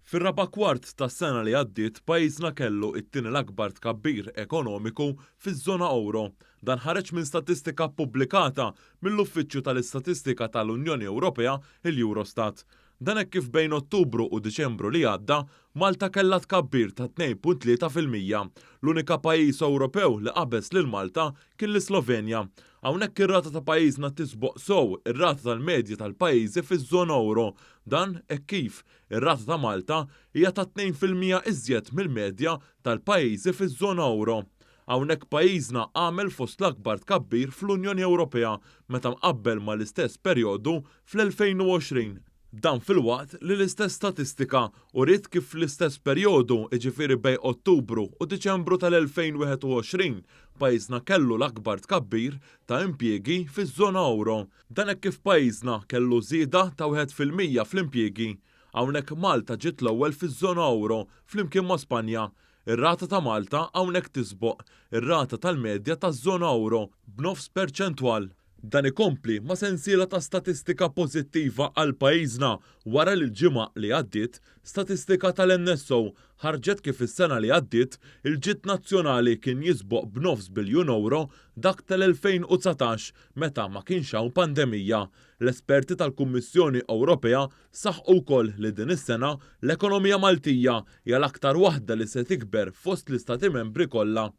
Fir-raba' kwart tas-sena li għaddiet pajjiżna kellu t-tieni l-akbar tkabbir ekonomiku fiż-żona euro. Dan ħareġ minn statistika ppubblikata mill-Uffiċċju tal-Istatistika tal-Unjoni Ewropea, il-Eurostat. Dan hekk kif bejn Ottubru u Diċembru li għadda, Malta kellha tkabbir ta' 2.3%. L-unika pajjiż Ewropew li qabeż lil Malta kien l-Slovenja. Hawnhekk ir-rata ta' pajjiżna tisboq sew ir-rata tal-medja tal-pajjiżi fiż-żona euro. Dan hekk kif ir-rata ta' Malta hija ta' 2% iżjed mill-medja tal-pajjiżi fiż-żona euro. Hawnhekk pajjiżna għamel fost l-akbar tkabbir fl-Unjoni Ewropea meta mqabbel mal-istess perjodu fl-2020. Dan fil-waqt li l-istess statistika uriet kif fl-istess perjodu iġifieri bejn Ottubru u Diċembru tal-2021 pajjiżna kellu l-akbar tkabbir ta' impjiegi fiż-żona euro. Dan hekk kif pajjiżna kellu żieda ta' 1% fl-impjiegi. Hawnhekk Malta ġiet l-ewwel fiż-żona euro flimkien ma' Spanja. Ir-rata ta' Malta hawnhekk tisboq ir-rata tal-medja taż-żona euro b'9 perċentwal. Dan ikompli ma' sensiela ta' statistika pożittiva għal pajjiżna wara li l-ġimgħa li għaddiet statistika tal-NSO ħarġet kif is-sena li għaddiet il-ġid nazzjonali kien jisboq b'9 biljun euro dak tal-2019 meta ma kienx hawn pandemija. L-esperti tal-Kummissjoni Ewropea saħħu wkoll li din is-sena l-ekonomija Maltija hija l-aktar waħda li se tikber fost l-istati membri kollha.